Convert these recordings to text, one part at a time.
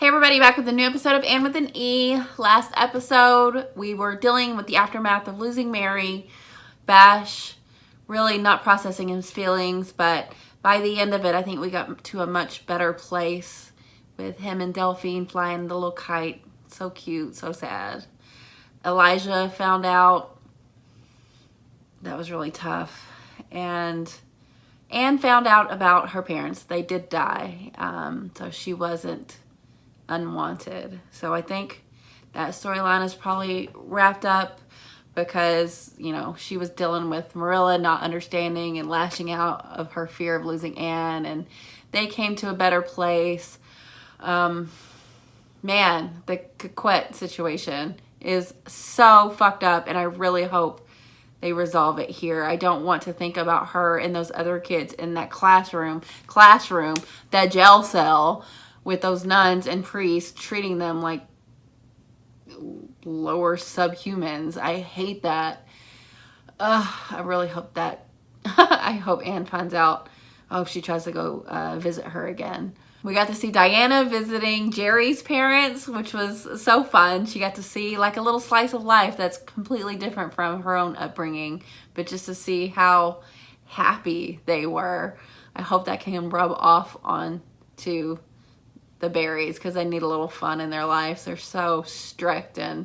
Hey everybody, back with a new episode of And with an E. Last episode, we were dealing with the aftermath of losing Mary. Bash really not processing his feelings, but by the end of it, I think we got to a much better place with him and Delphine flying the little kite. So cute, so sad. Elijah found out. That was really tough. And Anne found out about her parents. They did die, so she wasn't unwanted. So I think that storyline is probably wrapped up because, you know, she was dealing with Marilla not understanding and lashing out of her fear of losing Anne, and they came to a better place. Man, the Coquette situation is so fucked up, and I really hope they resolve it here. I don't want to think about her and those other kids in that classroom, that jail cell, with those nuns and priests treating them like lower subhumans. I hate that. I really hope that, I hope Anne finds out. I hope she tries to go visit her again. We got to see Diana visiting Jerry's parents, which was so fun. She got to see like a little slice of life that's completely different from her own upbringing, but just to see how happy they were. I hope that can rub off on to the Berries, because they need a little fun in their lives. They're so strict and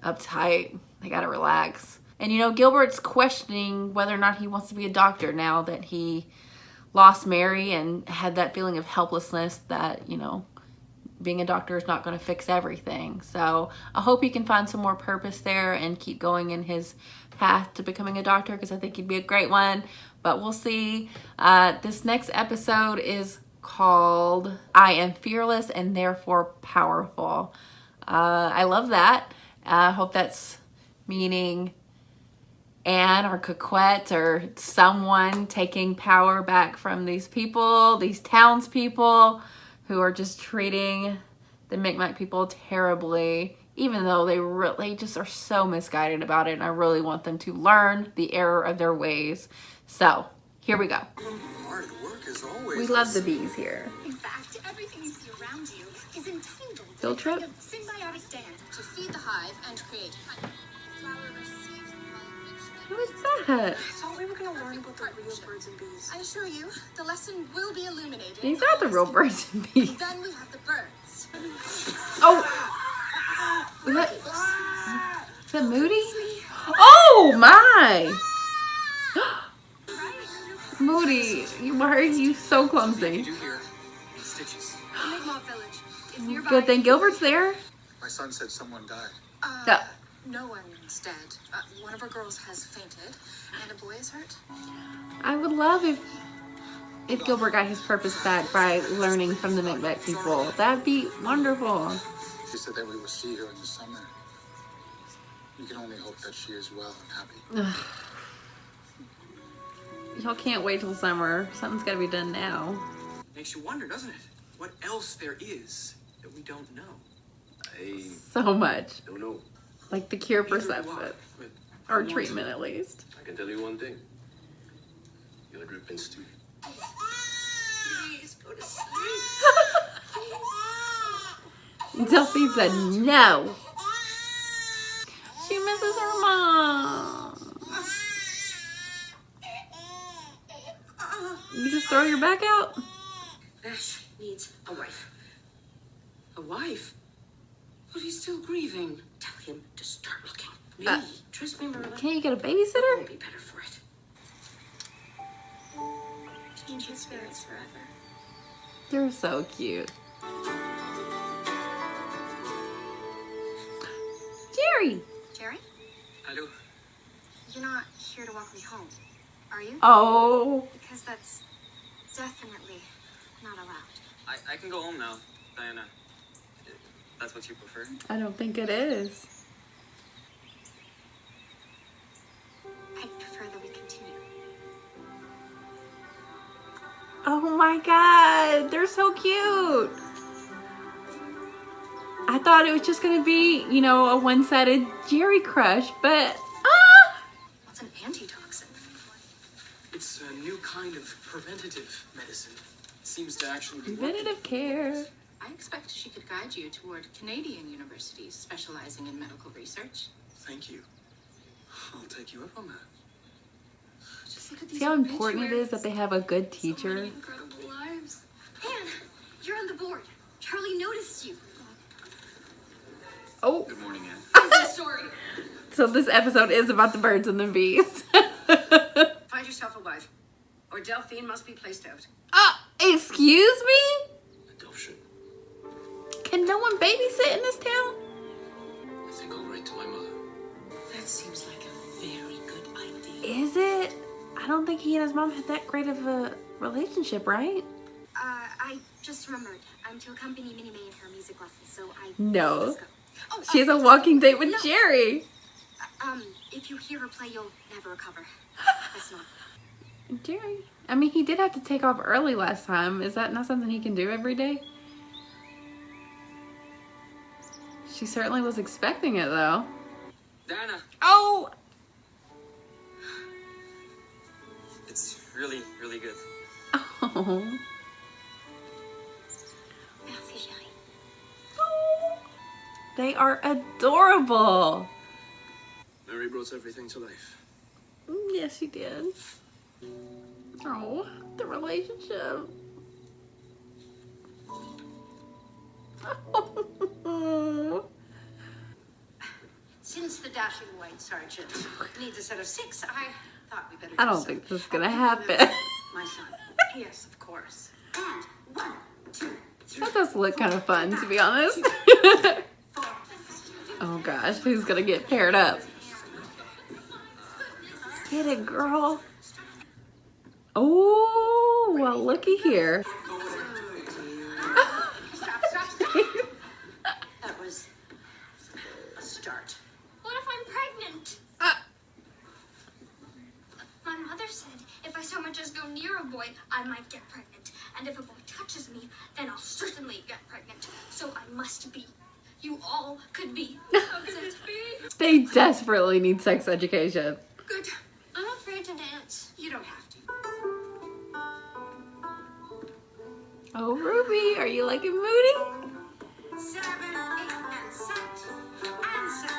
uptight. They gotta relax. And you know, Gilbert's questioning whether or not he wants to be a doctor now that he lost Mary and had that feeling of helplessness that, you know, being a doctor is not going to fix everything. So I hope he can find some more purpose there and keep going in his path to becoming a doctor, because I think he'd be a great one. But we'll see. This next episode is called I Am Fearless and Therefore Powerful. I love that. I hope that's meaning Anne or Coquette or someone taking power back from these people, these townspeople who are just treating the Micmac people terribly, even though they really just are so misguided about it. And I really want them to learn the error of their ways. So here we go. Hard work as always. We love the bees here. In fact, everything you see around you is entangled Field in a trip? kind of symbiotic dance to feed the hive and create honey. Flower receives pollination. Who is that? I thought we were going to learn about the real birds and bees. I assure you, the lesson will be illuminated. These are the real birds and bees. Then we have the birds. Oh! Is that Moody? Oh my! Moody, why are you so clumsy? Do here in stitches. The Mi'kmaq village is nearby. Good thing Gilbert's there. My son said someone died. No. No one's dead. One of our girls has fainted, and a boy is hurt. I would love if Gilbert got his purpose back by learning from the Micmac people. That'd be wonderful. She said that we will see her in the summer. You can only hope that she is well and happy. Y'all can't wait till summer. Something's gotta be done now. Makes you wonder, doesn't it? What else there is that we don't know? I So much. don't know. Like the cure for Neither do I, sepsis. but I Or want treatment to. at least. I can tell you one thing. You're dripping stew. Please go to sleep. Delphine said no. She misses her mom. You just throw your back out? Ash needs a wife. A wife? But he's still grieving. Tell him to start looking. Me? Trust me, Marilla. Can't you get a I'll babysitter? be better for it. Change his spirits forever. They're so cute. Jerry! Jerry, Hello. you're not here to walk me home, are you? Oh, Because that's definitely not allowed. I can go home now, Diana. That's what you prefer? I don't think it is. I prefer that we continue. Oh my god, they're so cute. I thought it was just gonna be, you know, a one-sided Jerry crush, but What's an antitoxin? It's a new kind of preventative medicine. It seems to actually be preventative care. I expect she could guide you toward Canadian universities specializing in medical research. Thank you. I'll take you up on that. Just look at See how important it is that they have a good teacher? incredible lives. Anne, you're on the board. Charlie noticed you. Oh, Good morning, Anne. I'm so sorry. so this episode is about the birds and the bees. Find yourself a wife, or Delphine must be placed out. Excuse me? Adoption. Can no one babysit in this town? I think I'll write to my mother. That seems like a very good idea. Is it? I don't think he and his mom had that great of a relationship, right? I just remembered. I'm to accompany Minnie May in her music lessons, so I No. just go. Oh, She has a walking date with Jerry. If you hear her play, you'll never recover. That's not. Jerry. I mean, he did have to take off early last time. Is that not something he can do every day? She certainly was expecting it, though. Diana, Oh! it's really, really good. Oh. Merci, chérie. They are adorable. Mary brought everything to life. Yes, she did. Oh, the relationship. Since the dashing white sergeant needs a set of 6, I thought we better. I do don't so. think this is gonna Okay, happen. My son. Yes, of course. And 1, 2, 3. That does look kind of fun, to be honest. Oh gosh, who's gonna get paired up? Get it, girl. Oh, well, looky here. Stop. That was a start. What if I'm pregnant? My mother said if I so much as go near a boy, I might get pregnant. And if a boy touches me, then I'll certainly get pregnant. So I must be. You all could be. How could it be? They desperately need sex education. Good. I'm afraid to dance. You don't have to. Oh, Ruby, are you liking Moody? 7, 8, and set. And set.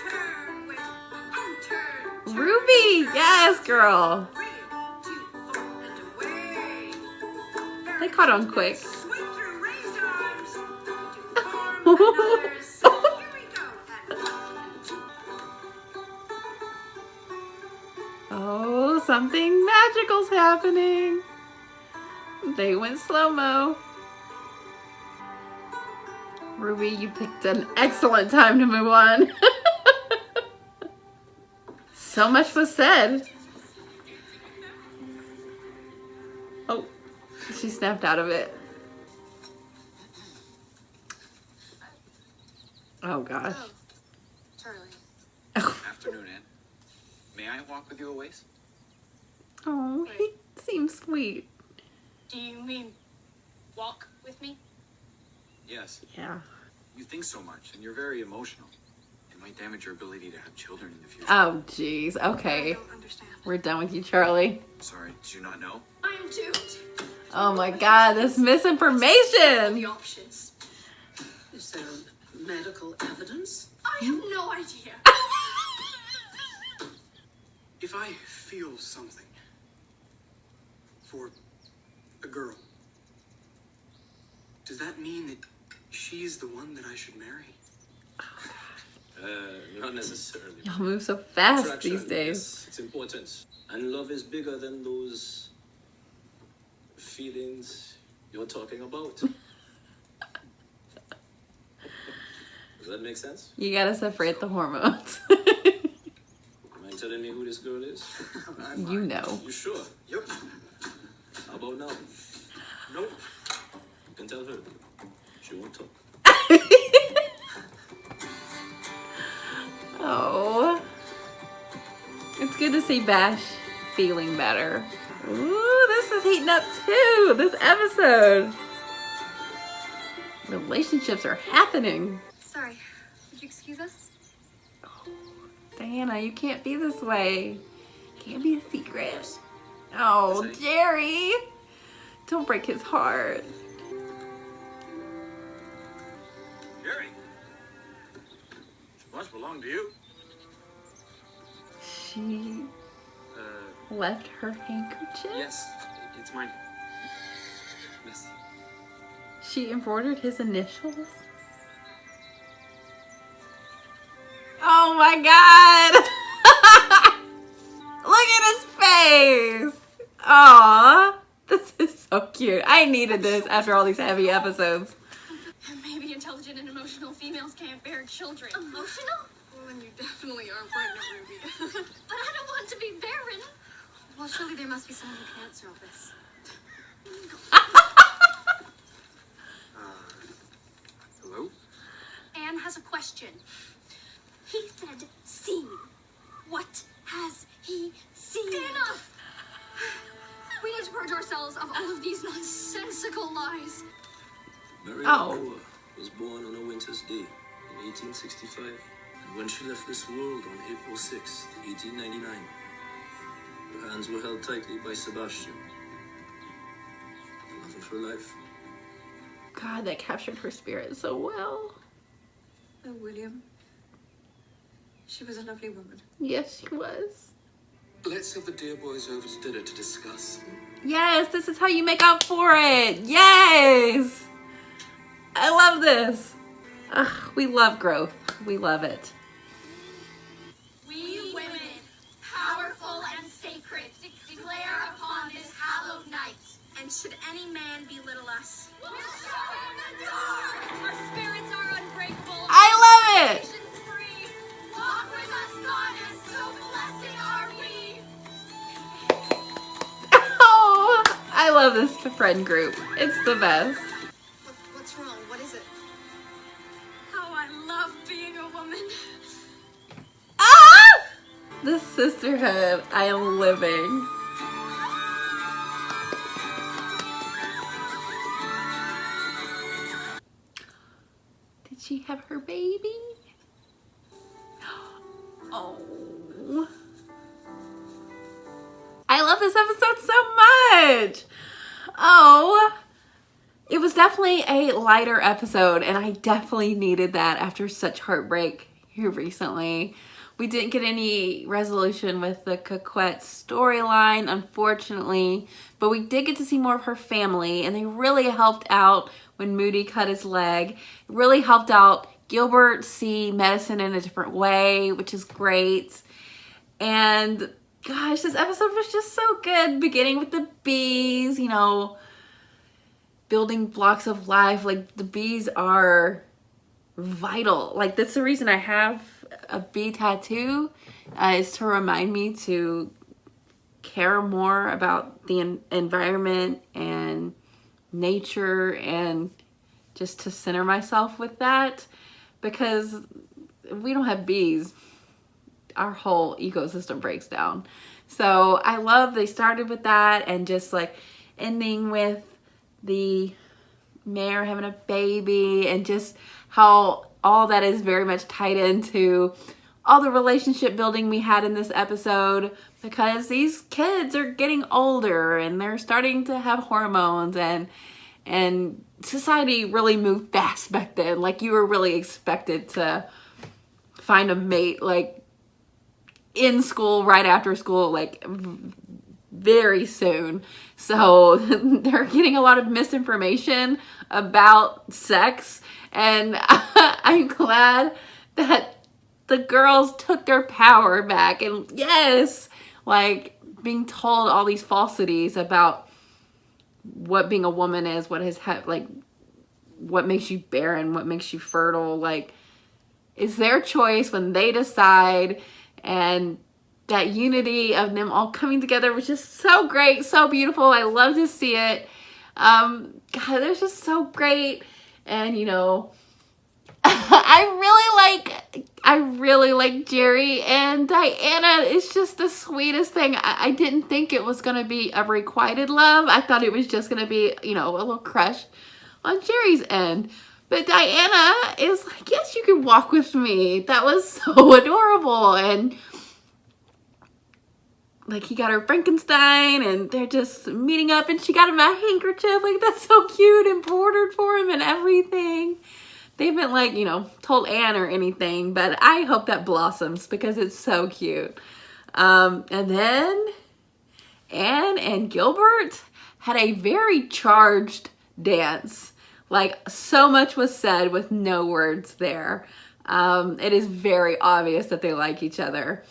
Turn with and turn. Ruby, yes, girl. 3, 2, 4, and away. They caught on quick. Swing through raised arms. To form another set. Here we go. And 1, 2. Oh, something magical's happening. They went slow-mo. Ruby, you picked an excellent time to move on. So much was said. Oh, she snapped out of it. Oh gosh. Oh, Charlie. Afternoon, Anne. May I walk with you a ways? Oh, he seems sweet. Do you mean walk with me? Yes. Yeah. You think so much, and you're very emotional. It might damage your ability to have children in the future. Oh, jeez. Okay. I don't understand. We're done with you, Charlie. Sorry, did you not know? I'm doomed. Oh my god, this misinformation! The options. Is there medical evidence? I have no idea. If I feel something for a girl, does that mean that she's the one that I should marry? Not necessarily. Y'all move so fast Attraction, these days. yes, it's important. And love is bigger than those feelings you're talking about. Does that make sense? You gotta separate the hormones. Mind telling me who this girl is? You know. You sure? Yep. How about now? Nope. You can tell her. She won't talk. Oh. It's good to see Bash feeling better. Ooh, this is heating up too, this episode. Relationships are happening. Sorry. Would you excuse us? Diana, you can't be this way. Can't be a secret. Oh, Jerry. Don't break his heart. flowers belong to you. She left her handkerchief? Yes, it's mine. Yes. She embroidered his initials? Oh my god! Look at his face! Aww. This is so cute. I needed this after all these heavy episodes. Maybe intelligent and emotional females can't bear children. Emotional? Well, then you definitely aren't pregnant, Ruby. But I don't want to be barren. Well, surely there must be someone who can answer all this. Hello? Anne has a question. He said seen. What has he seen? Enough! We need to purge ourselves of all of these nonsensical lies. Mary Oh. Noah was born on a winter's day in 1865, and when she left this world on April 6, 1899, her hands were held tightly by Sebastian, the love of her life. God, that captured her spirit so well. Oh, William. She was a lovely woman. Yes, she was. Let's have the dear boys over to dinner to discuss. Yes, this is how you make up for it. Yes! I love this. Ugh, we love growth. We love it. We women, powerful and sacred, declare upon this hallowed night. And should any man belittle us, we'll show him the door. Our spirits are unbreakable. I love it. Nations free. Walk with us, goddess. So blessed are we. Oh, I love this friend group. It's the best. What's wrong? What is it? How I love being a woman. Ah! This sisterhood I am living. Did she have her baby? Oh. I love this episode so much. Oh. It was definitely a lighter episode, and I definitely needed that after such heartbreak here recently. We didn't get any resolution with the Coquette storyline, unfortunately, but we did get to see more of her family, and they really helped out when Moody cut his leg. It really helped out Gilbert see medicine in a different way, which is great. And gosh, this episode was just so good, beginning with the bees, you know, building blocks of life. Like, the bees are vital. Like, that's the reason I have a bee tattoo, is to remind me to care more about the environment and nature, and just to center myself with that, because if we don't have bees, our whole ecosystem breaks down. So I love they started with that, and just like ending with the mayor having a baby, and just how all that is very much tied into all the relationship building we had in this episode, because these kids are getting older and they're starting to have hormones, and society really moved fast back then. Like, you were really expected to find a mate like in school, right after school, like very soon. So they're getting a lot of misinformation about sex, and I'm glad that the girls took their power back. And yes, like being told all these falsities about what being a woman is, what has like what makes you barren, what makes you fertile, like it's their choice when they decide. And that unity of them all coming together was just so great, so beautiful. I love to see it. God, they're just so great. And you know, I really like Jerry, and Diana is just the sweetest thing. I didn't think it was gonna be a requited love. I thought it was just gonna be, you know, a little crush on Jerry's end. But Diana is like, yes, you can walk with me. That was so adorable. And like, he got her Frankenstein, and they're just meeting up, and she got him a handkerchief. Like, that's so cute, embroidered for him and everything. they haven't like, you know, told Anne or anything, but I hope that blossoms because it's so cute. And then Anne and Gilbert had a very charged dance. Like, so much was said with no words there. It is very obvious that they like each other.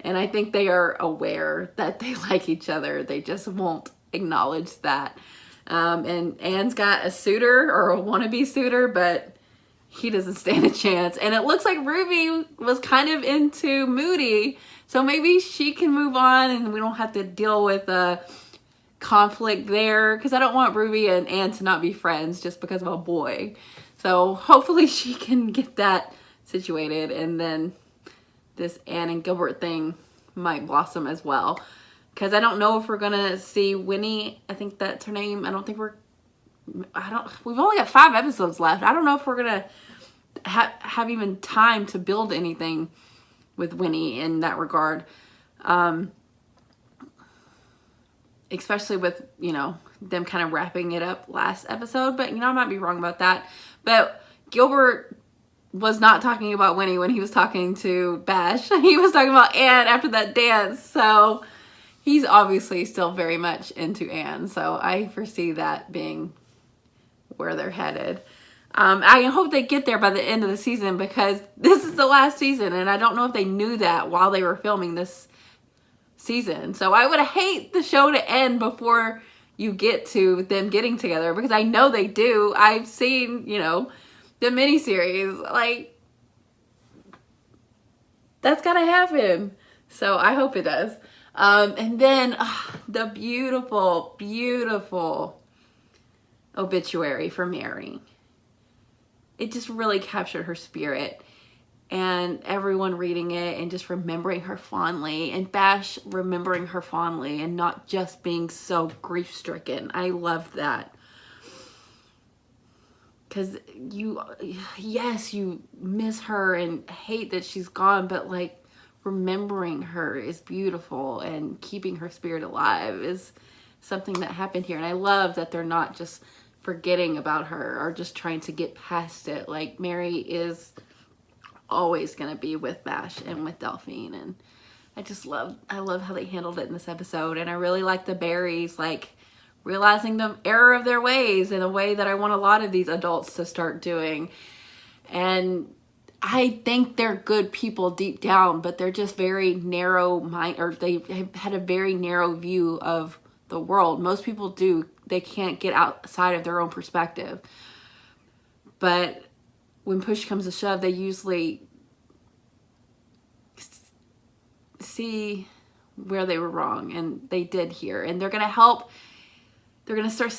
And I think they are aware that they like each other. They just won't acknowledge that. And Anne's got a suitor or a wannabe suitor, but he doesn't stand a chance. And it looks like Ruby was kind of into Moody. So maybe she can move on and we don't have to deal with a conflict there. Because I don't want Ruby and Anne to not be friends just because of a boy. So hopefully she can get that situated. And then this Anne and Gilbert thing might blossom as well. Because I don't know if we're going to see Winnie. I think that's her name. We've only got 5 episodes left. I don't know if we're going to have even time to build anything with Winnie in that regard. Especially with, you know, them kind of wrapping it up last episode. But, you know, I might be wrong about that. But Gilbert was not talking about Winnie when he was talking to Bash. He was talking about Anne after that dance. So he's obviously still very much into Anne. So I foresee that being where they're headed. I hope they get there by the end of the season because this is the last season. And I don't know if they knew that while they were filming this season. So I would hate the show to end before you get to them getting together because I know they do. I've seen, you know, the miniseries, like, that's gotta happen. So I hope it does. And then the beautiful, beautiful obituary for Mary. It just really captured her spirit. And everyone reading it and just remembering her fondly. And Bash remembering her fondly and not just being so grief-stricken. I love that. Because you miss her and hate that she's gone, but like remembering her is beautiful and keeping her spirit alive is something that happened here. And I love that they're not just forgetting about her or just trying to get past it. Like Mary is always going to be with Bash and with Delphine. And I love how they handled it in this episode. And I really like the Barrys, like, realizing the error of their ways in a way that I want a lot of these adults to start doing. And I think they're good people deep down, but they're just very narrow mind, or they have had a very narrow view of the world. Most people do. They can't get outside of their own perspective. But when push comes to shove, they usually see where they were wrong, and they did here. And they're going to help. They're going to start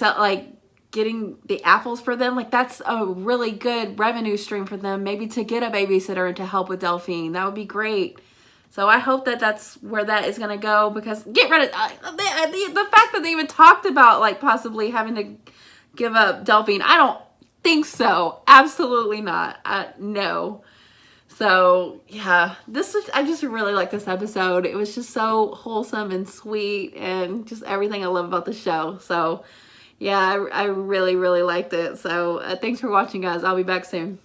getting the apples for them. Like, that's a really good revenue stream for them. Maybe to get a babysitter and to help with Delphine. That would be great. So I hope that that's where that is going to go, because get rid of the fact that they even talked about like possibly having to give up Delphine. I don't think so. Absolutely not. No. So yeah, I just really like this episode. It was just so wholesome and sweet and just everything I love about the show. So yeah, I really, really liked it. So thanks for watching, guys. I'll be back soon.